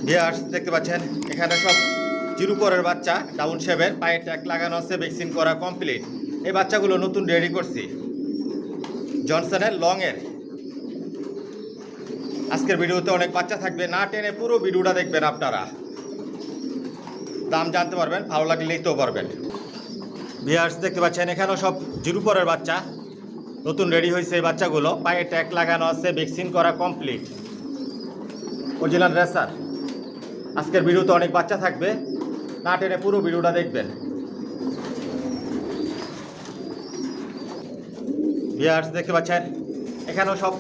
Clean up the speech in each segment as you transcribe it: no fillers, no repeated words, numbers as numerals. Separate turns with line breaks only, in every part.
Viewers দেখতে পাচ্ছেন এখানে সব জিরো পরের বাচ্চা ডাউন শেপের পায়ে ট্যাগ লাগানো আছে, ভ্যাকসিন করা কমপ্লিট। এই বাচ্চাগুলো নতুন রেডি করছি জনসনের লংয়ের। আজকের ভিডিওতে অনেক বাচ্চা থাকবে, না টেনে পুরো ভিডিওটা দেখবেন, আপনারা দাম জানতে পারবেন, ভালো লাগলে নিতেও পারবেন। ভিউয়ার্স দেখতে পাচ্ছেন এখানেও সব জিরো পরের বাচ্চা নতুন রেডি হয়েছে। এই বাচ্চাগুলো পায়ে ট্যাগ লাগানো আছে, ভ্যাকসিন করা কমপ্লিট, অরিজিনাল রেসার। আজকের ভিডিওতে অনেক বাচ্চা থাকবে, না টেনে পুরো ভিডিওটা দেখবেন। ভিউয়ার্স দেখতে পাচ্ছেন এখানেও সব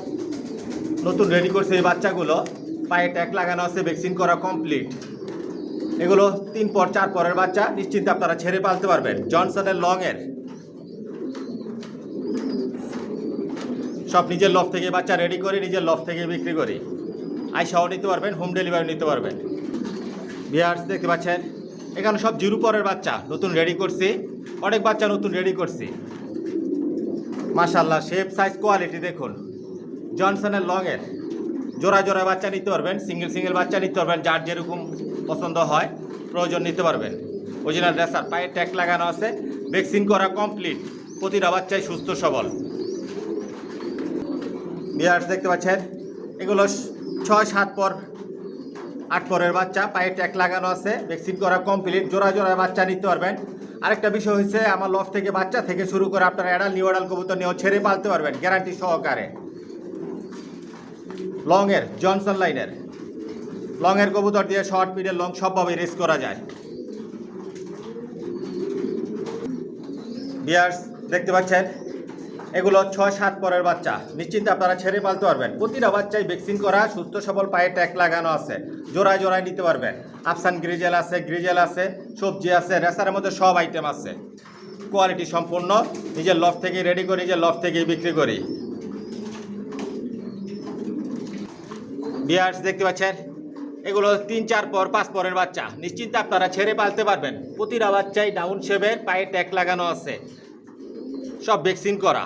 নতুন রেডি করছে এই বাচ্চাগুলো, পায়ে ট্যাগ লাগানো আছে, ভ্যাকসিন করা কমপ্লিট। এগুলো 3 পর 4 পরের বাচ্চা, নিশ্চিন্তে আপনারা ছেড়ে পালতে পারবেন। জনসনের লংয়ের সব নিজের লফ থেকে বাচ্চা রেডি করে নিজের লফ থেকে বিক্রি করি। আইসাও নিতে পারবেন, হোম ডেলিভারি নিতে পারবেন। ভিউয়ার্স দেখতে পাচ্ছেন এখানে সব জিরো পরের বাচ্চা নতুন রেডি করছি, অনেক বাচ্চা নতুন রেডি করছি। মাশাআল্লাহ, শেপ সাইজ কোয়ালিটি দেখুন। জনসনের লংয়ের জোড়া জোড়া বাচ্চা নিতে পারবেন, সিঙ্গেল সিঙ্গেল বাচ্চা নিতে পারবেন, যার যেরকম পছন্দ হয় প্রয়োজন নিতে পারবেন। অরিজিনাল রেসার, পায়ে ট্যাগ লাগানো আছে, ভ্যাকসিন করা কমপ্লিট, প্রতিটা বাচ্চাই সুস্থ সবল। ভিউয়ার্স দেখতে পাচ্ছেন এগুলো 6-7 পর 8 পরের বাচ্চা, পায়ে ট্যাগ লাগানো আছে, ভ্যাকসিন করা কমপ্লিট, জোড়া জোড়া বাচ্চা নিতে পারবেন। আরেকটা বিষয় হচ্ছে আমার লফ থেকে বাচ্চা থেকে শুরু করে আপনারা অ্যাডাল নিউ অ্যাডাল কবুতর নিয়েও ছেড়ে পালতে পারবেন গ্যারান্টি সহকারে। লংয়ের জনসন লাইনের লংয়ের কবুতর দিয়ে শর্ট মিডল লং সবভাবে রেস করা যায়। ভিউয়ার্স দেখতে পাচ্ছেন এগুলো 6-7 পরের বাচ্চা, নিশ্চিন্তে আপনারা ছেড়ে পালতে পারবেন। প্রতিটা বাচ্চাই ভ্যাকসিন করা, সুস্থ সবল, পায়ে ট্যাগ লাগানো আছে, জোড়ায় জোড়ায় নিতে পারবেন। আফসান গ্রিজেল আছে, সবজি আছে, রেসারের মধ্যে সব আইটেম আছে। কোয়ালিটি সম্পূর্ণ, নিজের লফ থেকে রেডি করে নিজের লফ থেকেই বিক্রি করি। ভিউয়ার্স দেখতে পাচ্ছেন এগুলো 3-4 পর 5 পরের বাচ্চা, নিশ্চিন্তে আপনারা ছেড়ে পালতে পারবেন। প্রতিটা বাচ্চাই ডাউন শেপের, পায়ে ট্যাগ লাগানো আছে, সব ভ্যাকসিন করা।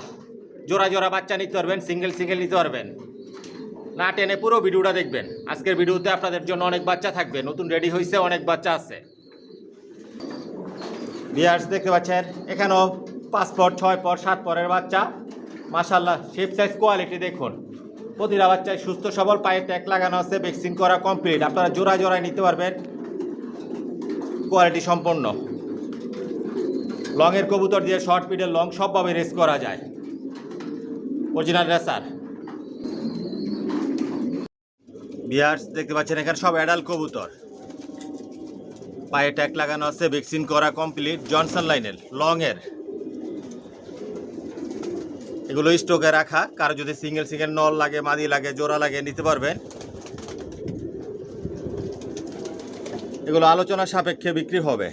জোড়া জোড়া বাচ্চা নিতে পারবেন, সিঙ্গেল সিঙ্গেল নিতে পারবেন, না টেনে পুরো ভিডিওটা দেখবেন। আজকের ভিডিওতে আপনাদের জন্য অনেক বাচ্চা থাকবে, নতুন রেডি হয়েছে, অনেক বাচ্চা আছে। ভিউয়ার্স দেখতে পাচ্ছেন এখানেও 5 পর 6 পর 7 পরের বাচ্চা। মাশাআল্লাহ, শেপ সাইজ কোয়ালিটি দেখুন। প্রতিটা বাচ্চায় সুস্থ সবল, পায়ে ট্যাগ লাগানো আছে, ভ্যাকসিন করা কমপ্লিট। আপনারা জোড়া জোড়ায় নিতে পারবেন, কোয়ালিটি সম্পন্ন। লংয়ের কবুতর দিয়ে শর্ট মিডল লং সবভাবে রেস করা যায়, অরিজিনাল রেসার। ভিউয়ার্স দেখতে পাচ্ছেন এখানে সব অ্যাডাল কবুতর, পায়ে ট্যাগ লাগানো আছে, ভ্যাকসিন করা কমপ্লিট, জনসন লাইনের লংয়ের। এগুলো স্টকে রাখা, কারো যদি সিঙ্গেল সিঙ্গেল নল লাগে, মাদি লাগে, জোড়া লাগে নিতে পারবেন। এগুলো আলোচনা সাপেক্ষে বিক্রি হবে।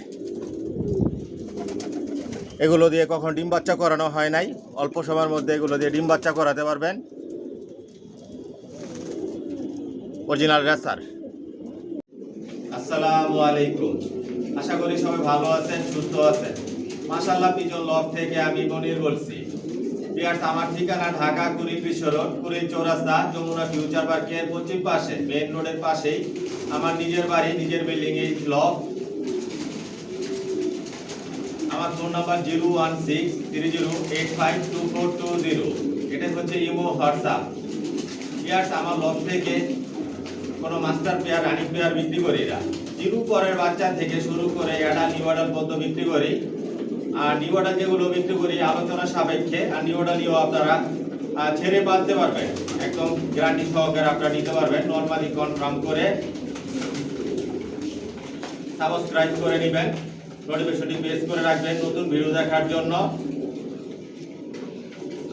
এগুলো দিয়ে কখন ডিম বাচ্চা করানো হয় নাই, অল্প সময়ের মধ্যে এগুলো দিয়ে ডিম বাচ্চা করাতে পারবেন, অরিজিনাল রেসার। আসসালামু আলাইকুম, আশা করি সবাই ভালো আছেন, সুস্থ আছেন। মাশাআল্লাহ, পিজন লফ থেকে আমি মনির বলছি। ভিউয়ার্স, আমার ঠিকানা ঢাকা কুড়ি বিশ্ব রোড, কুড়ি চৌরাস্তা, যমুনা ফিউচার পার্কের পশ্চিম পাশে, মেইন রোডের পাশেই আমার নিজের বাড়ি, নিজের বিল্ডিং এই লফ। আমার ফোন নাম্বার 01630852420। এটা হচ্ছে ইমো, হোয়াটসঅ্যাপ। ভিউয়ার্স, আমার লফ থেকে কোনো মাস্টার পেয়ার, রানিং পেয়ার বিক্রি করি না। জিরো পরের বাচ্চা থেকে শুরু করে অ্যাডাল নিউ অ্যাডাল পর্যন্ত বিক্রি করি। আর নিউ অ্যাডাল যেগুলো বিক্রি করি আলোচনা সাপেক্ষে, আর নিউ অ্যাডালও আপনারা ছেড়ে পালতে পারবেন, একদম গ্যারান্টি সহকারে আপনারা নিতে পারবেন। নরমালি কনফার্ম করে সাবস্ক্রাইব করে নেবেন, নোটিফিকেশনটি প্রেস করে রাখবেন নতুন ভিডিও দেখার জন্য।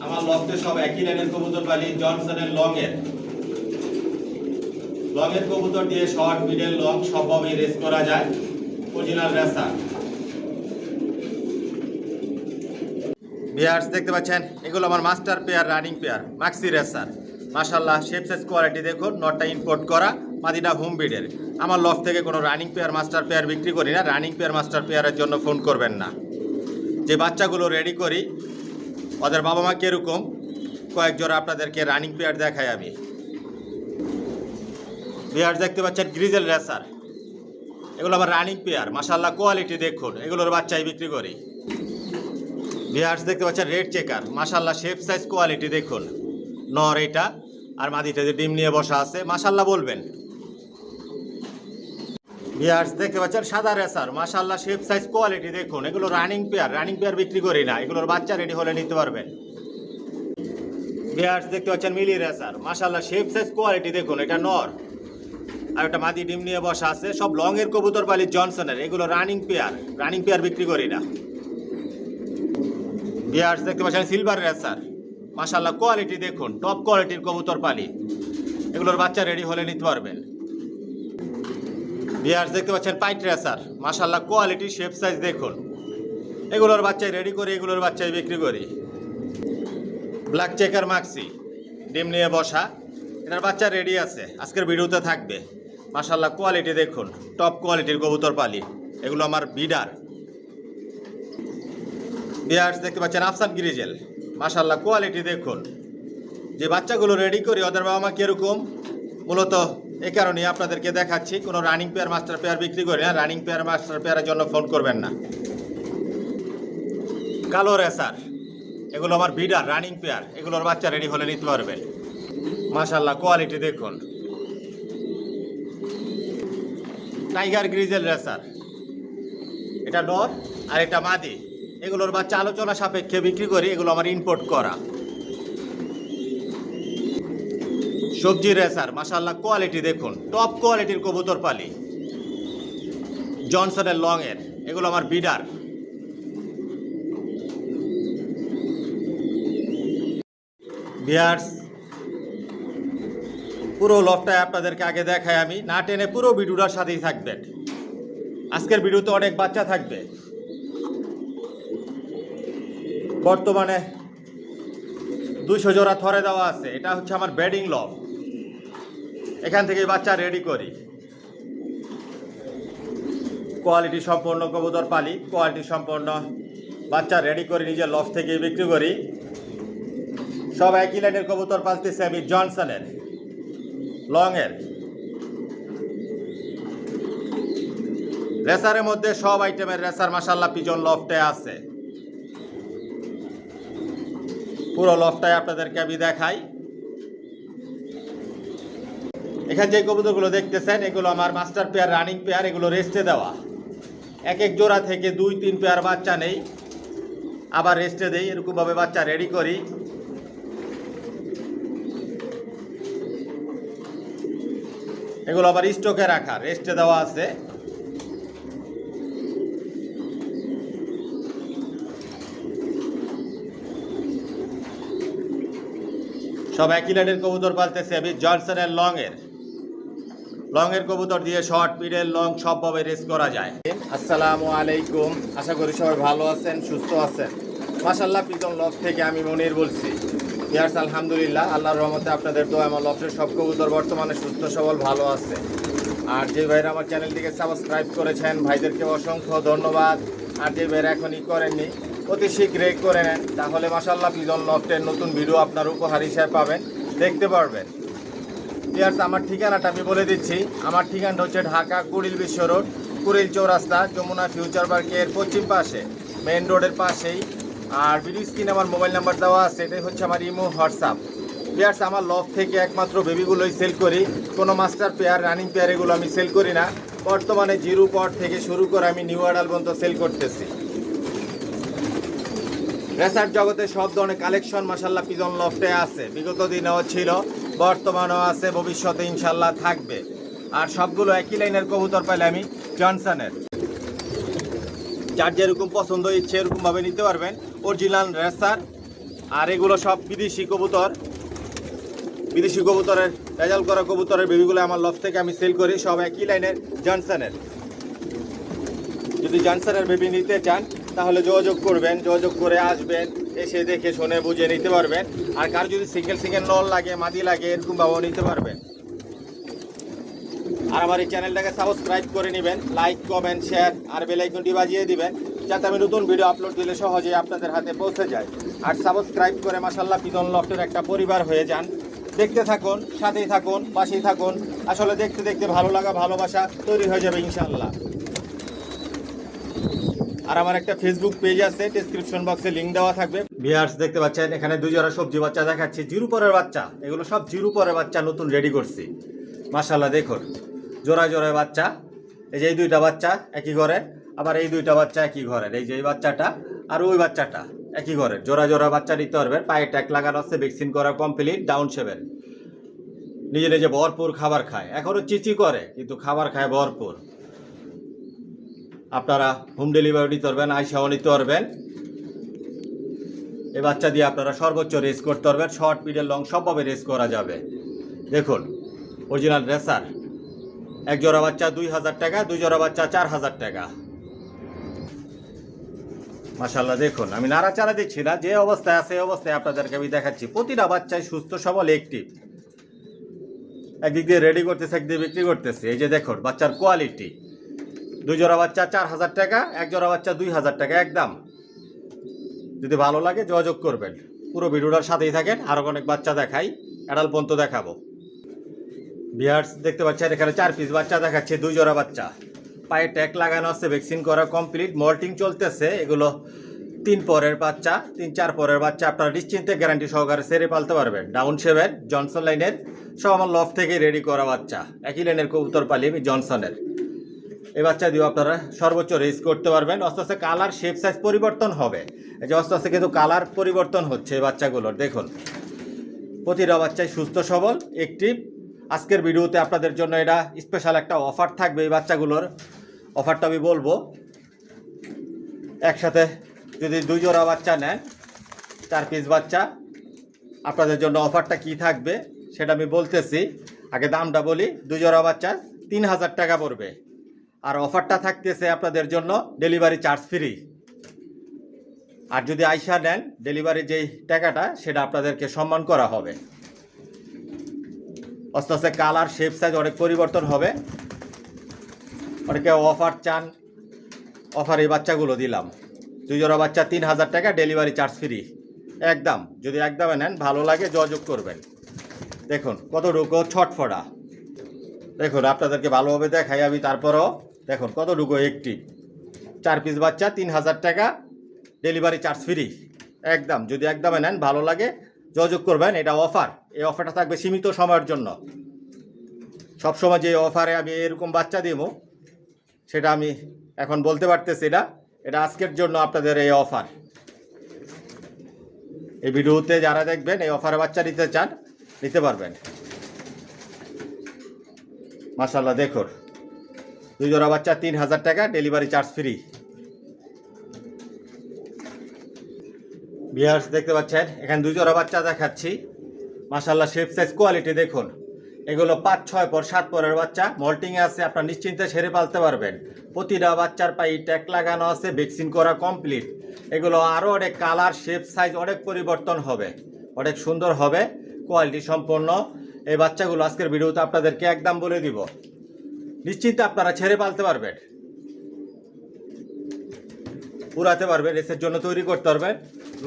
আমার লফটে সব একই লাইনের কবুতর পালি, জনসনের লংয়ের কবুতর দিয়ে শর্ট মিডল লং সবভাবে রেস করা যায়, অরিজিনাল রেসার। ভিউয়ার্স দেখতে পাচ্ছেন এগুলো আমার master pair, running pair, maxi racer. মাশাআল্লাহ, শেপ সাইজ কোয়ালিটি দেখুন। নটটা ইম্পোর্ট করা, মাদিটা হোম ব্রিডের। আমার লফ থেকে কোনো রানিং পেয়ার, মাস্টার পেয়ার বিক্রি করি না। রানিং পেয়ার, মাস্টার পেয়ারের জন্য ফোন করবেন না। যে বাচ্চাগুলো রেডি করি ওদের বাবা মা কীরকম, কয়েক জোড়া আপনাদেরকে রানিং পেয়ার দেখাই আমি। বিয়ার দেখতে পাচ্ছেন গ্রিজেল রেসার, এগুলো আমার রানিং পেয়ার, মাশাআল্লাহ কোয়ালিটি দেখুন, এগুলোর বাচ্চাই বিক্রি করি। বিয়ার্স দেখতে পাচ্ছেন রেড চেকার, মাশাআল্লাহ শেপ সাইজ কোয়ালিটি দেখুন, নর এটা, আর মাদিটা যে ডিম নিয়ে বসা আছে মাশাআল্লাহ বলবেন। বিয়ার্স দেখতে পাচ্ছেন সাদা রেসার, মাশাআল্লাহ শেপ সাইজ কোয়ালিটি দেখুন, এগুলো রানিং পেয়ার বিক্রি করি না, এগুলোর বাচ্চা রেডি হলে নিতে পারবেন। বিয়ার্স দেখতে পাচ্ছেন মিলি রেসার, মাশাআল্লাহ শেপ সাইজ কোয়ালিটি দেখুন, এটা নর আর একটা মাদি ডিম নিয়ে বসা আছে, সব লং এর কবুতর পালি জনসনের, এগুলো রানিং পেয়ার বিক্রি করি না। বিয়ার্স দেখতে পাচ্ছেন সিলভার রেসার, মাশাআল্লাহ কোয়ালিটি দেখুন, টপ কোয়ালিটির কবুতর পালি, এগুলোর বাচ্চা রেডি হলে নিতে পারবেন। বিয়ার্স দেখতে পাচ্ছেন পাইট রেসার, মাশাআল্লাহ কোয়ালিটি শেপ সাইজ দেখুন, এগুলোর বাচ্চাই রেডি করি, এগুলোর বাচ্চাই বিক্রি করি। ব্ল্যাক চেকার মাক্সি ডিম নিয়ে বসা, এটার বাচ্চা রেডি আছে, আজকের ভিডিওতে থাকবে। মাশাআল্লাহ কোয়ালিটি দেখুন, টপ কোয়ালিটির কবুতর পালি, এগুলো আমার বিডার। বিয়ার্স দেখতে পাচ্ছেন আফসান গ্রিজেল, মাশাআল্লাহ কোয়ালিটি দেখুন, যে বাচ্চাগুলো রেডি করি ওদের বাবা মা কীরকম, মূলত এই কারণেই আপনাদেরকে দেখাচ্ছি। কোনো রানিং পেয়ার মাস্টার পেয়ার বিক্রি করি না, রানিং পেয়ার মাস্টার পেয়ারের জন্য ফোন করবেন না। কালো রেসার, এগুলো আমার বিডার রানিং পেয়ার, এগুলোর বাচ্চা রেডি হলে নিতে পারবেন। মাশাআল্লাহ কোয়ালিটি দেখুন। টাইগার গ্রিজেল রেসার, এটা নর আর এটা মাদি, এগুলোর বাচ্চা আলোচনা সাপেক্ষে বিক্রি করি, এগুলো আমার ইম্পোর্ট করা। সবজি রেসার, মাশাআল্লাহ কোয়ালিটি দেখুন, টপ কোয়ালিটির কবুতর পালি, জনসনের লং এর, এগুলো আমার বিডার। বিয়ার্স পুরো লফটায় আপনাদেরকে আগে দেখাই আমি, না টেনে পুরো ভিডিওটার সাথেই থাকবেন। আজকের ভিডিওতে অনেক বাচ্চা থাকবে। বর্তমানে 200 জোড়া থরে দেওয়া আছে, এটা হচ্ছে আমার বেডিং লফ, এখান থেকে বাচ্চা রেডি করি। কোয়ালিটি সম্পন্ন কবুতর পালি, কোয়ালিটি সম্পন্ন বাচ্চা রেডি করে নিজের লফ থেকে বিক্রি করি। সব একই লাইনের কবুতর পালতেছে আমি, জনসনের লং এর। রেসারের মধ্যে সব আইটেমের রেসার মাশাআল্লাহ পিজন লফটে আছে। পুরো লফটাই আপনাদেরকে আমি দেখাই। এখানে যে কবুতরগুলো দেখতেছেন এগুলো আমার মাস্টার পেয়ার রানিং পেয়ার, এগুলো রেস্টে দেওয়া। এক এক জোড়া থেকে 2-3 পেয়ার বাচ্চা নেই, আবার রেস্টে দেই, এরকমভাবে বাচ্চা রেডি করি। এগুলো আবার স্টকে রাখা, রেস্টে দেওয়া আছে। সব একই লাইনের কবুতর পালতেছে আমি, জনসনের লং এর কবুতর দিয়ে শর্ট মিডল লং সবভাবে রেস করা যায়। আসসালামু আলাইকুম, আশা করি সবাই ভালো আছেন, সুস্থ আছেন। মাশাআল্লাহ পিজন লফ থেকে আমি মনির বলছি। ইয়ার্স আলহামদুলিল্লাহ, আল্লাহর রহমতে আপনাদের দোয়া আমার লফের সব কবুতর বর্তমানে সুস্থ সবল ভালো আছে। আর যে ভাইরা আমার চ্যানেলটিকে সাবস্ক্রাইব করেছেন ভাইদেরকে অসংখ্য ধন্যবাদ। আর যে ভাইরা এখনই করেননি অতি শীঘ্রই করে নেন, তাহলে মাশাআল্লাহ পিজন লফটের নতুন ভিডিও আপনার উপহার হিসেবে পাবেন, দেখতে পারবেন। ইয়ার্স আমার ঠিকানাটা আমি বলে দিচ্ছি। আমার ঠিকানাটা হচ্ছে ঢাকা কুড়িল বিশ্ব রোড, কুড়িল চৌরাস্তা, যমুনা ফিউচার পার্কের পশ্চিম পাশে, মেইন রোডের পাশেই। আর ভিডিও স্ক্রিনে আমার মোবাইল নাম্বার দেওয়া আছে, এটাই হচ্ছে আমার ইমো হোয়াটসঅ্যাপ। ইয়ার্স আমার লফ থেকে একমাত্র বেবিগুলোই সেল করি, কোনো মাস্টার পেয়ার রানিং পেয়ার এগুলো আমি সেল করি না। বর্তমানে জিরো পট থেকে শুরু করে আমি নিউ অ্যাডাল পর্যন্ত সেল করতেছি। রেসার জগতে সব ধরনের কালেকশন মাশাআল্লাহ পিজন লফটে আছে, বিগত দিনেও ছিল, বর্তমানেও আছে, ভবিষ্যতে ইনশাল্লাহ থাকবে। আর সবগুলো একই লাইনের কবুতর পাইলে আমি জনসনের, যার যেরকম পছন্দ ইচ্ছে এরকমভাবে নিতে পারবেন। অরিজিনাল রেসার, আর এগুলো সব বিদেশি কবুতরের রেজাল্ট করা কবুতরের বেবিগুলো আমার লফ থেকে আমি সেল করি, সব একই লাইনের জনসনের। যদি জনসনের বেবি নিতে চান তাহলে যোগাযোগ করবেন, যোগাযোগ করে আসবেন, এসে দেখে শুনে বুঝে নিতে পারবেন। আর কার যদি সিঙ্গেল নল লাগে, মাদি লাগে, এরকমভাবেও নিতে পারবেন। আর আমার এই চ্যানেলটাকে সাবস্ক্রাইব করে নেবেন, লাইক কমেন্ট শেয়ার আর বেল আইকনটি বাজিয়ে দিবেন, যাতে আমি নতুন ভিডিও আপলোড দিলে সহজেই আপনাদের হাতে পৌঁছে যায়। আর সাবস্ক্রাইব করে মাশাআল্লাহ পিজন লফটের একটা পরিবার হয়ে যান। দেখতে থাকুন, সাথেই থাকুন, পাশেই থাকুন। আসলে দেখতে দেখতে ভালো লাগা ভালোবাসা তৈরি হয়ে যাবে ইনশাআল্লাহ। আর আমার একটা ফেসবুক পেজ আছে, ডেসক্রিপশন বক্সে লিংক দেওয়া থাকবে। ভিউয়ার্স দেখতে পাচ্ছেন এখানে 2 জোড়া সবজি বাচ্চা দেখাচ্ছি, জিরো পরের বাচ্চা। এগুলো সব জিরো পরের বাচ্চা নতুন রেডি করছি। মাশাআল্লাহ দেখুন জোড়ায় জোড়ায় বাচ্চা। এই যে এই 2টা বাচ্চা একই ঘরের, আবার এই 2টা বাচ্চা একই ঘরের। এই যে এই বাচ্চাটা আর ওই বাচ্চাটা একই ঘরের। জোড়া জোড়া বাচ্চা নিতে পারবেন। পায়ে ট্যাগ লাগানো আছে, ভ্যাকসিন করা কমপ্লিট, ডাউন শেভেন। নিজে নিজে ভরপুর খাবার খায়, এখনো চিচি করে কিন্তু খাবার খায় ভরপুর। আপনারা হোম ডেলিভারি নিতে পারবেন, আইসাও নিতে পারবেন। এই বাচ্চা দিয়ে আপনারা সর্বোচ্চ রেস করতে পারবেন, শর্ট মিডল লং সবভাবে রেস করা যাবে। দেখুন অরিজিনাল রেসার। এক জোড়া বাচ্চা 2000 টাকা, 2 জোড়া বাচ্চা 4000 টাকা। মাশাআল্লাহ দেখুন আমি নাড়াচাড়া দিচ্ছি না, যে অবস্থায় আছে এই অবস্থায় আপনাদেরকে আমি দেখাচ্ছি। প্রতিটা বাচ্চাই সুস্থ সবল অ্যাক্টিভ। একদিক দিয়ে রেডি করতেছে, একদিকে বিক্রি করতেছে। এই যে দেখুন বাচ্চার কোয়ালিটি। 2 জোড়া বাচ্চা 4000 টাকা, 1 জোড়া বাচ্চা 2000 টাকা একদম। যদি ভালো লাগে যোগাযোগ করবেন। পুরো ভিডিওটার সাথেই থাকেন, আরও অনেক বাচ্চা দেখাই, অ্যাডাল পর্যন্ত দেখাবো। ভিউয়ার্স দেখতে পাচ্ছেন এখানে 4 পিস বাচ্চা দেখাচ্ছে, 2 জোড়া বাচ্চা। পায়ে ট্যাগ লাগানো আছে, ভ্যাকসিন করা কমপ্লিট, মল্টিং চলতেছে। এগুলো 3 পরের বাচ্চা, 3-4 পরের বাচ্চা। আপনারা নিশ্চিন্তে গ্যারান্টি সহকারে সেরে পালতে পারবেন। ডাউন শেভের জনসন লাইনের, সব আমার লফট থেকে রেডি করা বাচ্চা। একই লাইনের কবুতর পালি আমি জনসনের। এই বাচ্চা দিয়েও আপনারা সর্বোচ্চ রেস করতে পারবেন। আস্তে আস্তে কালার শেপ সাইজ পরিবর্তন হবে। এই যে আস্তে আস্তে কিন্তু কালার পরিবর্তন হচ্ছে এই বাচ্চাগুলোর। দেখুন প্রতিটা বাচ্চাই সুস্থ সবল অ্যাক্টিভ। আজকের ভিডিওতে আপনাদের জন্য এটা স্পেশাল একটা অফার থাকবে। এই বাচ্চাগুলোর অফারটা আমি বলবো। একসাথে যদি 2 জোড়া বাচ্চা নেন, 4 পিস বাচ্চা, আপনাদের জন্য অফারটা কি থাকবে সেটা আমি বলতেছি। আগে দামটা বলি। 2 জোড়া বাচ্চা 3000 টাকা পড়বে। আর অফারটা থাকতেছে আপনাদের জন্য ডেলিভারি চার্জ ফ্রি। আর যদি আইসা নেন ডেলিভারি যেই টাকাটা সেটা আপনাদেরকে সম্মান করা হবে। আস্তে আস্তে কালার শেপ সাইজ অনেক পরিবর্তন হবে। অনেকে অফার চান, অফার এই বাচ্চাগুলো দিলাম। 2 জোড়া বাচ্চা 3000 টাকা, ডেলিভারি চার্জ ফ্রি একদম। যদি একদমে নেন ভালো লাগে যোগাযোগ করবেন। দেখুন কতটুকু ছটফটা। দেখুন আপনাদেরকে ভালোভাবে দেখাই আমি, তারপরও দেখুন কতটুকু একটি। 4 পিস বাচ্চা 3000 টাকা, ডেলিভারি চার্জ ফ্রি একদম। যদি একদমে নেন ভালো লাগে যোগাযোগ করবেন। এটা অফার। এই অফারটা থাকবে সীমিত সময়ের জন্য। সবসময় যে অফারে আমি এরকম বাচ্চা দিব সেটা আমি এখন বলতে পারতেছি না। এটা আজকের জন্য আপনাদের এই অফার। এই ভিডিওতে যারা দেখবেন এই অফারে বাচ্চা নিতে চান নিতে পারবেন। মাশাআল্লাহ দেখুন 2 জোড়া বাচ্চা 3000 টাকা, ডেলিভারি চার্জ ফ্রি। ভিউয়ার্স দেখতে পাচ্ছেন এখানে 2 জোড়া বাচ্চা দেখাচ্ছি। মাশাআল্লাহ শেপ সাইজ কোয়ালিটি দেখুন। এগুলো 5-6 পর 7 পরের বাচ্চা, মল্টিংয়ে আছে। আপনার নিশ্চিন্তে সেরে পালতে পারবেন। প্রতিটা বাচ্চার পায়ে ট্যাগ লাগানো আছে, ভ্যাকসিন করা কমপ্লিট। এগুলো আরও অনেক কালার শেপ সাইজ অনেক পরিবর্তন হবে, অনেক সুন্দর হবে, কোয়ালিটি সম্পন্ন। এই বাচ্চাগুলো আজকের ভিডিওতে আপনাদেরকে একদম বলে দিব। নিশ্চিন্তে আপনারা ছেড়ে পালতে পারবেন, উড়াতে পারবেন, রেসের জন্য তৈরি করতে পারবেন।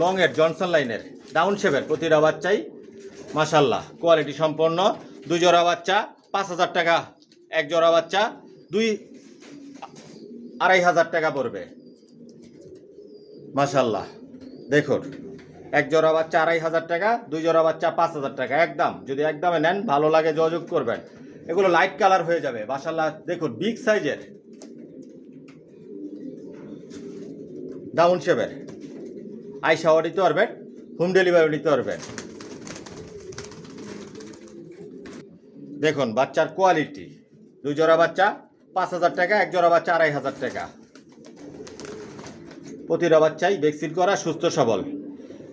লংয়ের জনসন লাইনের ডাউন শেপের প্রতিটা বাচ্চাই মাশাআল্লাহ কোয়ালিটি সম্পন্ন। 2 জোড়া বাচ্চা 5000 টাকা, 1 জোড়া বাচ্চা 2-2500 টাকা পড়বে। মাশাআল্লাহ দেখুন 1 জোড়া বাচ্চা 2500 টাকা, 2 জোড়া বাচ্চা 5000 টাকা একদম। যদি একদমে নেন ভালো লাগে যোগাযোগ করবেন। এগুলো লাইট কালার হয়ে যাবে। মাশাআল্লাহ দেখুন বিগ সাইজের ডাউন শেপের। আইসাও নিতে পারবেন, হোম ডেলিভারি নিতে পারবেন। দেখুন বাচ্চার কোয়ালিটি। 2 জোড়া বাচ্চা 5000 টাকা, 1 জোড়া বাচ্চা 2500 টাকা। প্রতিটা বাচ্চাই ভ্যাকসিন করা, সুস্থ সবল।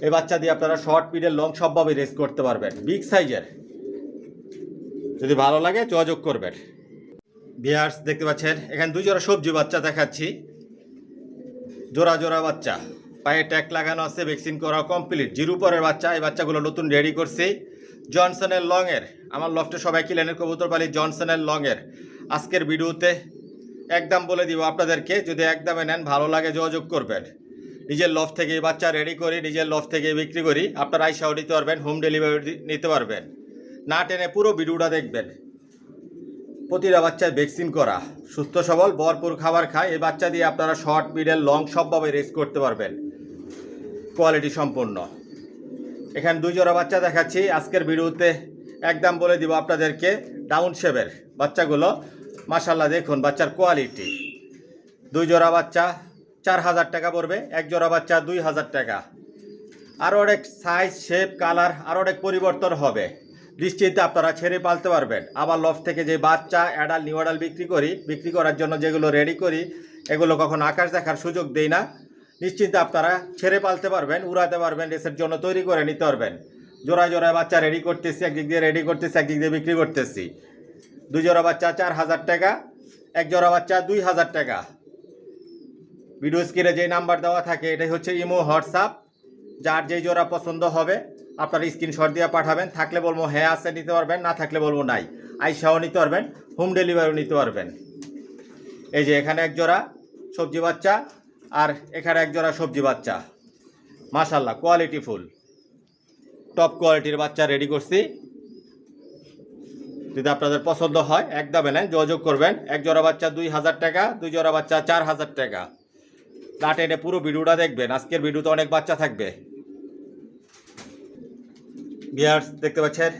এই বাচ্চা দিয়ে আপনারা শর্ট মিডল লং সবভাবে রেস করতে পারবেন। বিগ সাইজের। যদি ভালো লাগে যোগাযোগ করবেন। ভিউয়ার্স দেখতে পাচ্ছেন এখানে 2 জোড়া সবজি বাচ্চা দেখাচ্ছি। জোড়া জোড়া বাচ্চা, পায়ে ট্যাগ লাগানো আছে, ভ্যাকসিন করা কমপ্লিট, জিরো পরের বাচ্চা। এই বাচ্চাগুলো নতুন রেডি করছি জনসনের লংয়ের। আমার লফটে সবাই কি লাইনের কবুতর পালি জনসনের লংয়ের। আজকের ভিডিওতে একদম বলে দিব আপনাদেরকে। যদি একদমে নেন ভালো লাগে যোগাযোগ করবেন। নিজের লফট থেকে এই বাচ্চা রেডি করি, নিজের লফট থেকে বিক্রি করি। আপনারা আইসাও নিতে পারবেন, হোম ডেলিভারি নিতে পারবেন। না টেনে পুরো ভিডিওটা দেখবেন। প্রতিটা বাচ্চায় ভ্যাকসিন করা, সুস্থ সবল, ভরপুর খাবার খায়। এই বাচ্চা দিয়ে আপনারা শর্ট, মিডল, লং সবভাবে রেস করতে পারবেন, কোয়ালিটি সম্পন্ন। এখানে 2 জোড়া বাচ্চা দেখাচ্ছি আজকের ভিডিওতে। একদম বলে দিব আপনাদেরকে ডাউন শেপের বাচ্চাগুলো। মাশাল্লাহ দেখুন বাচ্চার কোয়ালিটি। 2 জোড়া বাচ্চা 4000 টাকা পড়বে, 1 জোড়া বাচ্চা 2000 টাকা। আরও অনেক সাইজ, শেপ, কালার আরও অনেক পরিবর্তন হবে। নিশ্চিন্তে আপনারা ছেড়ে পালতে পারবেন। আবার লফট থেকে যে বাচ্চা অ্যাডাল, নিউ অ্যাডাল বিক্রি করার জন্য যেগুলো রেডি করি, এগুলো কখনো আকাশ দেখার সুযোগ দেই না। নিশ্চিন্তে আপনারা ছেড়ে পালতে পারবেন, উড়াতে পারবেন, রেসের জন্য তৈরি করে নিতে পারবেন। জোড়ায় জোড়ায় বাচ্চা রেডি করতেছি, একদিক দিয়ে রেডি করতেছি, একদিক দিয়ে বিক্রি করতেছি। 2 জোড়া বাচ্চা 4000 টাকা, 1 জোড়া বাচ্চা 2000 টাকা। ভিডিও স্ক্রিনে যে নাম্বার দেওয়া থাকে এটাই হচ্ছে ইমো, হোয়াটসঅ্যাপ। যার যেই জোড়া পছন্দ হবে আপনার স্ক্রিনশট দিয়ে পাঠাবেন। থাকলে বলবো হ্যাঁ আছে নিতে পারবেন, না থাকলে বলবো নাই। আইসাও নিতে পারবেন, হোম ডেলিভারিও নিতে পারবেন। এই যে এখানে 1 জোড়া সবজি বাচ্চা আর এখানে 1 জোড়া সবজি বাচ্চা। মাশাল্লাহ কোয়ালিটি ফুল, টপ কোয়ালিটির বাচ্চা রেডি করছি। যদি আপনাদের পছন্দ হয় একদমে নেন, যোগাযোগ করবেন। 1 জোড়া বাচ্চা 2000 টাকা, 2 জোড়া বাচ্চা 4000 টাকা। না টেনে পুরো ভিডিওটা দেখবেন, আজকের ভিডিওতে অনেক বাচ্চা থাকবে। ভিউয়ার্স দেখতে পাচ্ছেন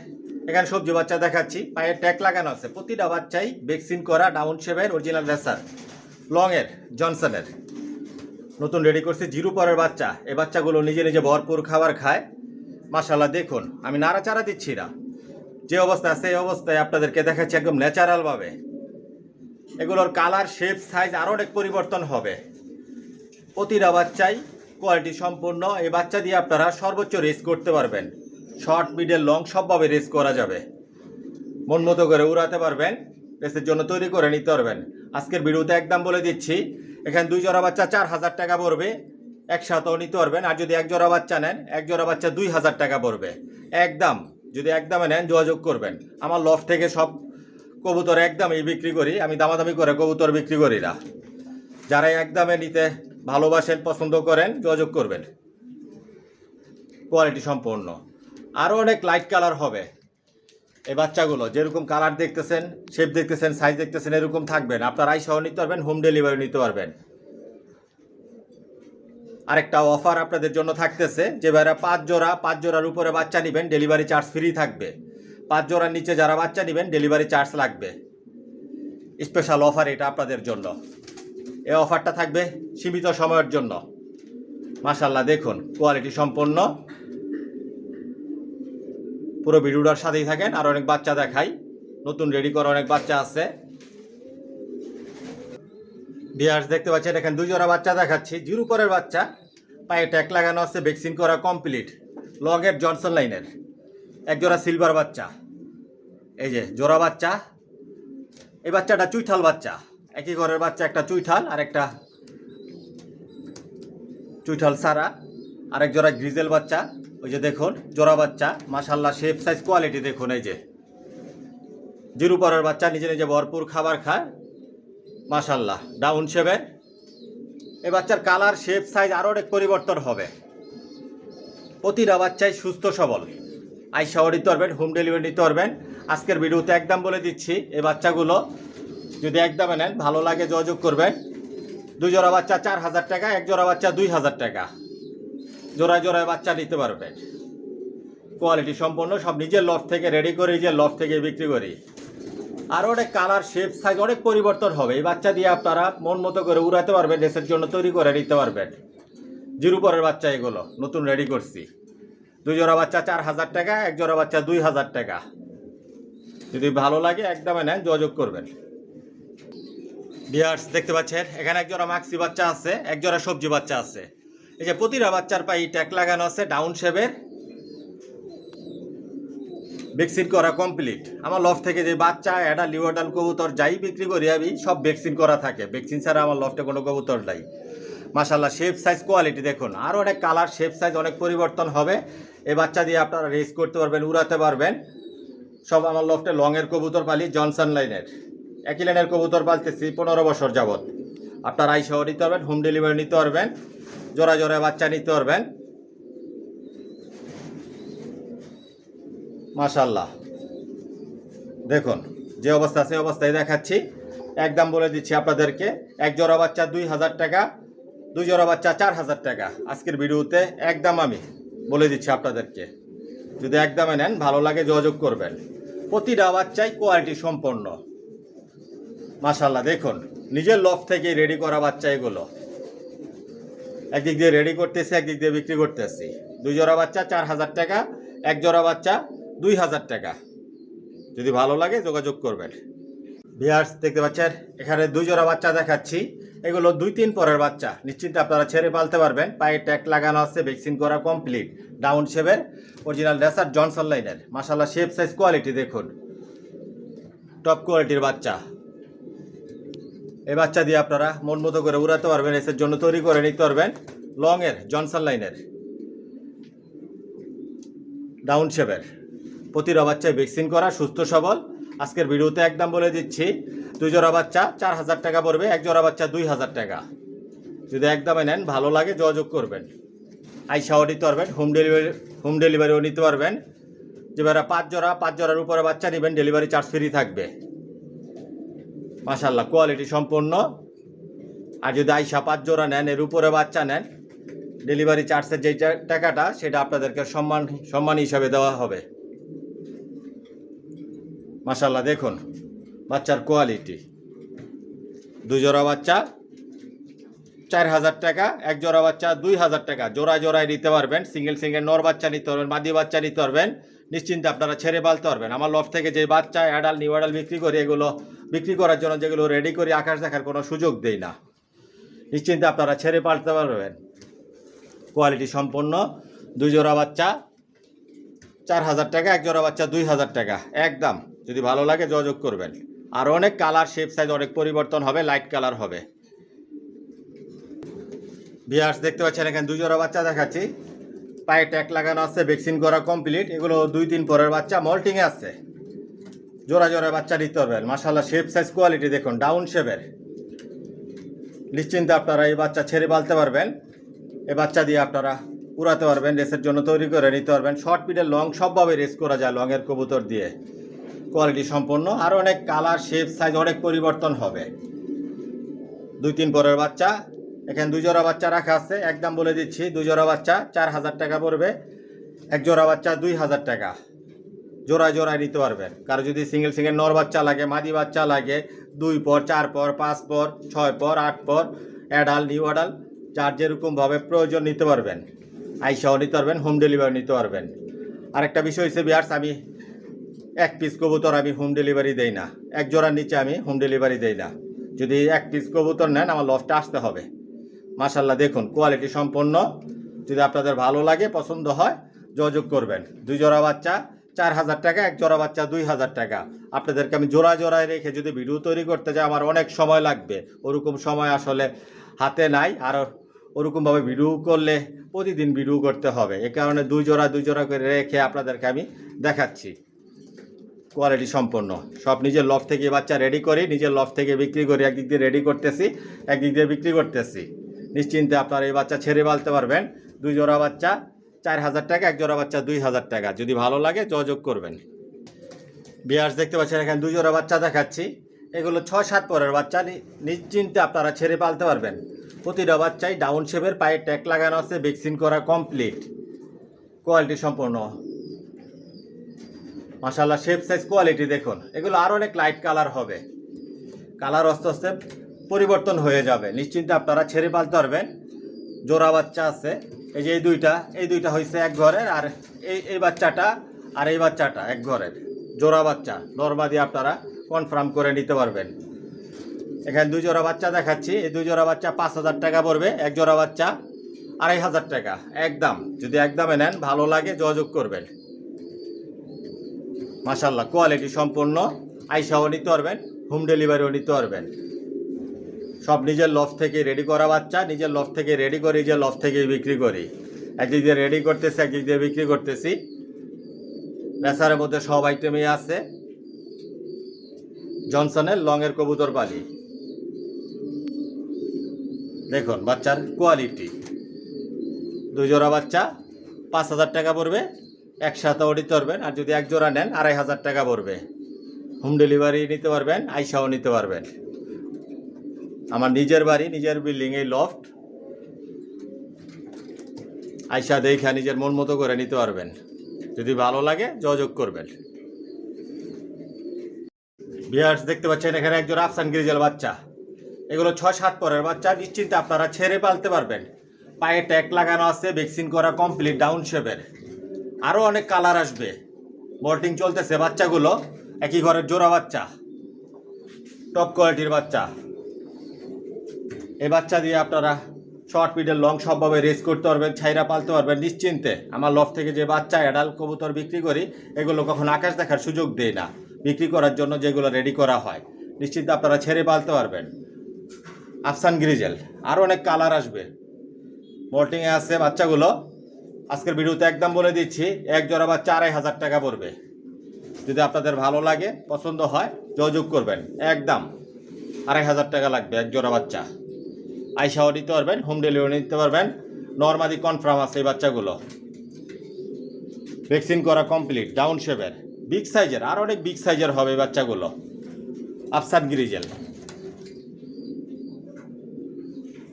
এখানে সবজি বাচ্চা দেখাচ্ছি, পায়ে ট্যাগ লাগানো আছে। প্রতিটা বাচ্চাই ভ্যাকসিন করা, ডাউন শেপের, অরিজিনাল রেসার, লংয়ের, জনসনের। নতুন রেডি করছি, জিরো পরের বাচ্চা। এই বাচ্চাগুলো নিজে নিজে ভরপুর খাবার খায়। মাশাল্লাহ দেখুন, আমি নাড়াচাড়া দিচ্ছি না, যে অবস্থা আছে এই অবস্থায় আপনাদেরকে দেখাচ্ছি একদম ন্যাচারালভাবে। এগুলোর কালার, শেপ, সাইজ আরও অনেক পরিবর্তন হবে। প্রতিটা বাচ্চাই কোয়ালিটি সম্পূর্ণ। এই বাচ্চা দিয়ে আপনারা সর্বোচ্চ রেস করতে পারবেন, শর্ট, মিডল, লং সবভাবে রেস করা যাবে। মন মতো করে উড়াতে পারবেন, রেসের জন্য তৈরি করে নিতে পারবেন। আজকের ভিডিওতে একদম বলে দিচ্ছি, এখানে 2 জোড়া বাচ্চা 4000 টাকা পড়বে, একসাথেও নিতে পারবেন। আর যদি 1 জোড়া বাচ্চা নেন, 1 জোড়া বাচ্চা 2000 টাকা পড়বে একদম। যদি একদমে নেন যোগাযোগ করবেন। আমার লফট থেকে সব কবুতর একদমই বিক্রি করি, আমি দামাদামি করে কবুতর বিক্রি করি না। যারা একদমে নিতে ভালোবাসেন, পছন্দ করেন, যোগাযোগ করবেন। কোয়ালিটি সম্পূর্ণ। আরও অনেক লাইট কালার হবে এই বাচ্চাগুলো। যেরকম কালার দেখতেছেন, শেপ দেখতেছেন, সাইজ দেখতেছেন, এরকম থাকবেন। আপনারা আইসাও নিতে পারবেন, হোম ডেলিভারি নিতে পারবেন। আরেকটা অফার আপনাদের জন্য থাকতেছে, যে ভাইরা 5 জোড়ার উপরে বাচ্চা নেবেন, ডেলিভারি চার্জ ফ্রি থাকবে। 5 জোড়ার নিচে যারা বাচ্চা নেবেন, ডেলিভারি চার্জ লাগবে। স্পেশাল অফার এটা আপনাদের জন্য। এই অফারটা থাকবে সীমিত সময়ের জন্য। মাশাল্লাহ দেখুন কোয়ালিটি সম্পন্ন। পুরো ভিডিওটার সাথেই থাকেন, আর অনেক বাচ্চা দেখাই। নতুন রেডি করা অনেক বাচ্চা আছে। ভিউয়ার্স দেখতে পাচ্ছেন এখানে 2 জোড়া বাচ্চা দেখাচ্ছি, জিরো পরের বাচ্চা, পায়ে ট্যাগ লাগানো আছে, ভ্যাকসিন করা কমপ্লিট, লগের, জনসন লাইনের। 1 জোড়া সিলভার বাচ্চা। এই যে জোড়া বাচ্চা। এই বাচ্চাটা চুইঠাল বাচ্চা, একই ঘরের বাচ্চা, একটা চুইঠাল আর একটা চুইঠাল সারা। আরেক জোড়া গ্রিজেল বাচ্চা। ওই যে দেখুন জোড়া বাচ্চা, মাশাল্লাহ শেপ, সাইজ, কোয়ালিটি দেখুন। এই যে জিরো পরের বাচ্চা, নিজে নিজে ভরপুর খাবার খায়। মাশাল্লাহ ডাউন শেপের। এই বাচ্চার কালার, শেপ, সাইজ আরও অনেক পরিবর্তন হবে। প্রতিটা বাচ্চাই সুস্থ সবল। আইসাও নিতে পারবেন, হোম ডেলিভারি নিতে পারবেন। আজকের ভিডিওতে একদম বলে দিচ্ছি, এই বাচ্চাগুলো যদি একদমে নেন, ভালো লাগে যোগাযোগ করবেন। 2 জোড়া বাচ্চা 4000 টাকা, 1 জোড়া বাচ্চা 2000 টাকা। জোড়ায় জোড়ায় বাচ্চা নিতে পারবেন। কোয়ালিটি সম্পন্ন, সব নিজের লফট থেকে রেডি করে, নিজের লফট থেকে বিক্রি করি। আরও অনেক কালার, শেপ, সাইজ অনেক পরিবর্তন হবে। এই বাচ্চা দিয়ে আপনারা মন মতো করে উড়াতে পারবেন, রেসের জন্য তৈরি করে নিতে পারবেন। জিরো পরের বাচ্চা এগুলো নতুন রেডি করছি। 2 জোড়া বাচ্চা 4000 টাকা, 1 জোড়া বাচ্চা 2000 টাকা। যদি ভালো লাগে একদমে নেন, যোগাযোগ করবেন। ভিউয়ার্স দেখতে পাচ্ছেন এখানে 1 জোড়া মাক্সি বাচ্চা আছে, 1 জোড়া সবজি বাচ্চা আছে। এই যে প্রতিটা বাচ্চার পায়ে ট্যাগ লাগানো আছে, ডাউন শেপের, ভ্যাকসিন করা কমপ্লিট। আমার লফট থেকে যে বাচ্চা, অ্যাডাল, নিউ অ্যাডাল কবুতর যাই বিক্রি করি আমি, সব ভ্যাকসিন করা থাকে। ভ্যাকসিন ছাড়া আমার লফটে কোনো কবুতর নাই। মাশাল্লাহ শেপ, সাইজ, কোয়ালিটি দেখুন। আরও অনেক কালার, শেপ, সাইজ অনেক পরিবর্তন হবে। এই বাচ্চা দিয়ে আপনারা রেস করতে পারবেন, উড়াতে পারবেন। সব আমার লফটে লংয়ের কবুতর পালি, জনসন লাইনের। একই লাইনের কবুতর পালতেছি 15 বছর যাবৎ। আপনারা আইসাও নিতে পারবেন, হোম ডেলিভারি নিতে পারবেন, জোড়া জোড়ায় বাচ্চা নিতে পারবেন। মাশাল্লাহ দেখুন যে অবস্থা আছে অবস্থায় দেখাচ্ছি। একদম বলে দিচ্ছি আপনাদেরকে, এক জোড়া বাচ্চা 2000 টাকা, 2 জোড়া বাচ্চা 4000 টাকা। আজকের ভিডিওতে একদম আমি বলে দিচ্ছি আপনাদেরকে, যদি একদমে নেন ভালো লাগে যোগাযোগ করবেন। প্রতিটা বাচ্চাই কোয়ালিটি সম্পন্ন মাশাআল্লাহ। দেখুন নিজের লফ থেকে রেডি করা বাচ্চা এগুলো, একদিক দিয়ে রেডি করতেছি একদিক দিয়ে বিক্রি করতেছি। 2 জোড়া বাচ্চা 4000 টাকা, এক জোড়া বাচ্চা 2000 টাকা। যদি ভালো লাগে যোগাযোগ করবেন। ভিউয়ার্স দেখতে পাচ্ছেন এখানে 2 জোড়া বাচ্চা দেখাচ্ছি। এগুলো 2-3 পরের বাচ্চা, নিশ্চিন্তে আপনারা ছেড়ে পালতে পারবেন। পায়ে ট্যাগ লাগানো আছে, ভ্যাকসিন করা কমপ্লিট, ডাউন শেপের অরিজিনাল রেসার জনসন লাইনের। মাশাআল্লাহ শেপ সাইজ কোয়ালিটি দেখুন, টপ কোয়ালিটির বাচ্চা। এই বাচ্চা দিয়ে আপনারা মন মতো করে উড়াতে পারবেন, এসের জন্য তৈরি করে নিতে পারবেন। লংয়ের জনসন লাইনের ডাউন শেপের, প্রতিটা বাচ্চায় ভ্যাকসিন করা, সুস্থ সবল। আজকের ভিডিওতে একদম বলে দিচ্ছি 2 জোড়া বাচ্চা 4000 টাকা পড়বে, এক জোড়া বাচ্চা 2000 টাকা। যদি একদমে নেন ভালো লাগে যোগাযোগ করবেন। আইসাও নিতে পারবেন, হোম ডেলিভারিও নিতে পারবেন। যেবারে 5 জোড়ার উপরে বাচ্চা নেবেন ডেলিভারি চার্জ ফ্রি থাকবে। মাশাআল্লাহ কোয়ালিটি সম্পন্ন। আর যদি আইসা 5 জোড়া নেন, এর উপরে বাচ্চা নেন, ডেলিভারি চার্জের যে টাকাটা সেটা আপনাদেরকে সম্মান হিসাবে দেওয়া হবে। মাশাআল্লাহ দেখুন বাচ্চার কোয়ালিটি। 2 জোড়া বাচ্চা 4000 টাকা, এক জোড়া বাচ্চা 2000 টাকা। জোড়ায় নিতে পারবেন, সিঙ্গেল নর বাচ্চা নিতে পারবেন, মাদি বাচ্চা নিতে পারবেন। নিশ্চিন্তে আপনারা ছেড়ে পালতে পারবেন। আমার লফ থেকে যে বাচ্চা অ্যাডাল নিউ অ্যাডাল বিক্রি করি, এগুলো বিক্রি করার জন্য যেগুলো রেডি করি আকাশ দেখার কোনো সুযোগ দেই না। নিশ্চিন্তে আপনারা ছেড়ে পালতে পারবেন। কোয়ালিটি সম্পন্ন। 2 জোড়া বাচ্চা 4000 টাকা, এক জোড়া বাচ্চা 2000 টাকা একদম। যদি ভালো লাগে যোগাযোগ করবেন। আর অনেক কালার শেপ সাইজ অনেক পরিবর্তন হবে, লাইট কালার হবে। ভিউয়ার্স দেখতে পাচ্ছেন এখানে 2 জোড়া বাচ্চা দেখাচ্ছি। পায়ে ট্যাগ লাগানো আছে, ভ্যাকসিন করা কমপ্লিট। এগুলো 2-3 পরের বাচ্চা, মল্টিংয়ে আছে। জোড়া বাচ্চা নিতে পারবেন। মাশাআল্লাহ শেপ সাইজ কোয়ালিটি দেখুন, ডাউন শেপের। নিশ্চিন্তে আপনারা এই বাচ্চা ছেড়ে পালতে পারবেন। এই বাচ্চা দিয়ে আপনারা উড়াতে পারবেন, রেসের জন্য তৈরি করে নিতে পারবেন। শর্ট পিডের লং সবভাবে রেস করা যায় লংয়ের কবুতর দিয়ে। কোয়ালিটি সম্পন্ন। আর অনেক কালার শেপ সাইজ অনেক পরিবর্তন হবে। 2-3 পরের বাচ্চা। এখানে 2 জোড়া বাচ্চা রাখা আছে। একদম বলে দিচ্ছি 2 জোড়া বাচ্চা 4000 টাকা পড়বে, এক জোড়া বাচ্চা 2000 টাকা। জোড়ায় নিতে পারবেন। কারো যদি সিঙ্গেল নর বাচ্চা লাগে, মাদি বাচ্চা লাগে, 2 পর 4 পর 5 পর 6 পর 8 পর, অ্যাডাল নিউ অ্যাডাল যার যেরকমভাবে প্রয়োজন নিতে পারবেন। আইসাও নিতে পারবেন, হোম ডেলিভারি নিতে পারবেন। আরেকটা বিষয় হচ্ছে ভিউয়ার্স, আমি 1 পিস কবুতর আমি হোম ডেলিভারি দেই না, 1 জোড়ার নিচে আমি হোম ডেলিভারি দেই না। যদি 1 পিস কবুতর নেন আমার লফটে আসতে হবে। মাশাআল্লাহ দেখুন কোয়ালিটি সম্পন্ন। যদি আপনাদের ভালো লাগে পছন্দ হয় যোগাযোগ করবেন। 2 জোড়া বাচ্চা 4000 টাকা, এক জোড়া বাচ্চা 2000 টাকা। আপনাদেরকে আমি জোড়ায় রেখে যদি ভিডিও তৈরি করতে যাই আমার অনেক সময় লাগবে, ওরকম সময় আসলে হাতে নাই। আর ওরকমভাবে ভিডিও করলে প্রতিদিন ভিডিও করতে হবে, এ কারণে 2 জোড়া করে রেখে আপনাদেরকে আমি দেখাচ্ছি। কোয়ালিটি সম্পন্ন। সব নিজের লফ থেকে বাচ্চা রেডি করি, নিজের লফ থেকে বিক্রি করি। একদিক দিয়ে রেডি করতেছি, একদিক দিয়ে বিক্রি করতেছি। নিশ্চিন্তে আপনারা এই বাচ্চা ছেড়ে পালতে পারবেন। 2 জোড়া বাচ্চা 4000 টাকা, এক জোড়া বাচ্চা 2000 টাকা। যদি ভালো লাগে যোগাযোগ করবেন। ভিউয়ার্স দেখতে পাচ্ছেন এখানে 2 জোড়া বাচ্চা দেখাচ্ছি। এগুলো 6-7 পরের বাচ্চা, নিশ্চিন্তে আপনারা ছেড়ে পালতে পারবেন। প্রতিটা বাচ্চাই ডাউন শেপের, পায়ে ট্যাগ লাগানো আছে, ভ্যাকসিন করা কমপ্লিট। কোয়ালিটি সম্পন্ন। মাশাআল্লাহ শেপ সাইজ কোয়ালিটি দেখুন। এগুলো আরও অনেক লাইট কালার হবে, কালার আস্তে আস্তে পরিবর্তন হয়ে যাবে। নিশ্চিন্তে আপনারা ছেড়ে পালতে পারবেন। জোড়া বাচ্চা আছে, এই যে এই দুইটা হয়েছে এক ঘরের। আর এই বাচ্চাটা আর এই বাচ্চাটা এক ঘরের। জোড়া বাচ্চা নরমাদি আপনারা কনফার্ম করে নিতে পারবেন। এখানে 2 জোড়া বাচ্চা দেখাচ্ছি। এই 2 জোড়া বাচ্চা 5000 টাকা পড়বে, এক জোড়া বাচ্চা 2500 টাকা একদম। যদি একদমে নেন ভালো লাগে যোগাযোগ করবেন। মাশাআল্লাহ কোয়ালিটি সম্পন্ন। আইসাও নিতে পারবেন, হোম ডেলিভারিও নিতে পারবেন। সব নিজের লফ থেকে রেডি করা বাচ্চা, নিজের লফ থেকে রেডি করে নিজের লফ থেকে বিক্রি করি। একদিক দিয়ে রেডি করতেছি, একদিক দিয়ে বিক্রি করতেছি। রেসারের মধ্যে সব আইটেমই আছে। জনসনের লংয়ের কবুতর পালি। দেখুন বাচ্চার কোয়ালিটি। 2 জোড়া বাচ্চা 5000 টাকা পড়বে, একসাথে নিতে পারবেন। আর যদি 1 জোড়া নেন 2500 টাকা পড়বে। হোম ডেলিভারি নিতে পারবেন, আইসাও নিতে পারবেন। আমার নিজের বাড়ি, নিজের বিল্ডিং, এই লফট। আইসা দেখা নিজের মন মতো করে নিতে পারবেন। যদি ভালো লাগে যোগাযোগ করবেন। ভিউয়ার্স দেখতে পাচ্ছেন এখানে একজন আফসান গ্রিজেল বাচ্চা। এগুলো 6-7 পরের বাচ্চা, নিশ্চিন্তে আপনারা ছেড়ে পালতে পারবেন। পায়ে ট্যাগ লাগানো আছে, ভ্যাকসিন করা কমপ্লিট, ডাউন শেপের। আরও অনেক কালার আসবে। বোল্টিং চলতেছে বাচ্চাগুলো, একই ঘরের জোড়া বাচ্চা, টপ কোয়ালিটির বাচ্চা। এই বাচ্চা দিয়ে আপনারা শর্ট মিডল লং সবভাবে রেস করতে পারবেন, ছাইরা পালতে পারবেন নিশ্চিন্তে। আমার লফট থেকে যে বাচ্চা অ্যাডাল্ট কবুতর বিক্রি করি, এগুলো কখনো আকাশ দেখার সুযোগ দেয় না। বিক্রি করার জন্য যেগুলো রেডি করা হয়, নিশ্চিন্তে আপনারা ছেড়ে পালতে পারবেন। আফসান গ্রিজেল, আরও অনেক কালার আসবে। মোল্টিংয়ে আছে বাচ্চাগুলো। আজকের ভিডিওতে একদম বলে দিচ্ছি, এক জোড়া বাচ্চা 2500 টাকা পড়বে। যদি আপনাদের ভালো লাগে, পছন্দ হয়, যোগাযোগ করবেন। একদম 2500 টাকা লাগবে এক জোড়া বাচ্চা। আইসাও নিতে পারবেন, হোম ডেলিভারি নিতে পারবেন। নর্মালি কনফার্ম আছে এই বাচ্চাগুলো, ভ্যাকসিন করা কমপ্লিট, ডাউন শেপের, বিগ সাইজের, আর অনেক বিগ সাইজের হবে এই বাচ্চাগুলো। আফসান গ্রিজেল,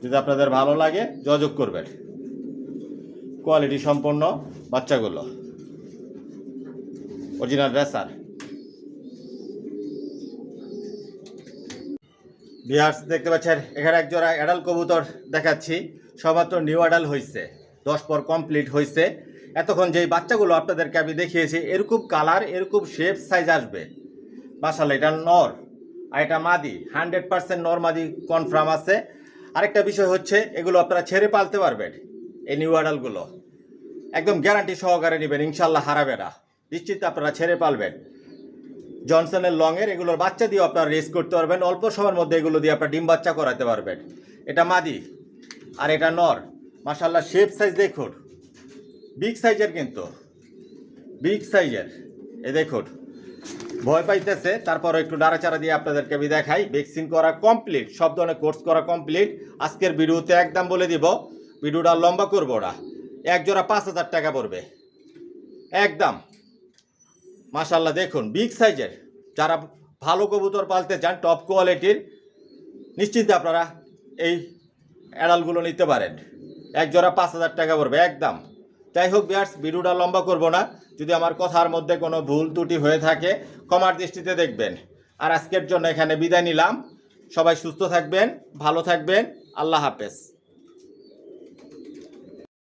যদি আপনাদের ভালো লাগে যোগাযোগ করবেন। কোয়ালিটি সম্পন্ন বাচ্চাগুলো, অরিজিনাল রেসার। ভিউয়ার্স দেখতে পাচ্ছেন এখানে এক জোড়া অ্যাডাল্ট কবুতর দেখাচ্ছি। সমাত্র নিউ অ্যাডাল্ট হয়েছে, 10 পর কমপ্লিট হয়েছে। এতক্ষণ যেই বাচ্চাগুলো আপনাদেরকে আমি দেখিয়েছি, এরকম কালার, এরকম শেপ, সাইজ আসবে। মাশাআল্লাহ, এটা নর আর এটা মাদি, 100% নর মাদি কনফার্ম আছে। আরেকটা বিষয় হচ্ছে, এগুলো আপনারা ছেড়ে পালতে পারবেন। এই নিউ অ্যাডাল্টগুলো একদম গ্যারান্টি সহকারে নেবেন, ইনশাল্লাহ হারাবে না। নিশ্চিত আপনারা ছেড়ে পালবেন। জনসনের লংয়ের এগুলোর বাচ্চা দিয়ে আপনারা রেস করতে পারবেন। অল্প সময়ের মধ্যে এগুলো দিয়ে আপনারা ডিম বাচ্চা করাতে পারবেন। এটা মাদি আর এটা নর। মাশাআল্লাহ, শেপ সাইজ দেখুন, বিগ সাইজের, কিন্তু বিগ সাইজের। এই দেখুন, ভয় পাইতেছে, তারপর একটু নাড়াচাড়া দিয়ে আপনাদেরকে আমি দেখাই। ভ্যাকসিন করা কমপ্লিট, সব ধরনের কোর্স করা কমপ্লিট। আজকের ভিডিওতে একদম বলে দিব, ভিডিওটা লম্বা করবো না। এক জোড়া 5000 টাকা পড়বে একদম। মাশাআল্লাহ দেখুন, বিগ সাইজের। যারা ভালো কবুতর পালতে চান, টপ কোয়ালিটির, নিশ্চিন্তে আপনারা এই অ্যাডালগুলো নিতে পারেন। এক জোড়া 5000 টাকা পড়বে একদম। যাই হোক ভিউয়ার্স, ভিডিওটা লম্বা করব না। যদি আমার কথার মধ্যে কোনো ভুল ত্রুটি হয়ে থাকে, ক্ষমার দৃষ্টিতে দেখবেন। আর আজকের জন্য এখানে বিদায় নিলাম। সবাই সুস্থ থাকবেন, ভালো থাকবেন। আল্লাহ হাফেজ।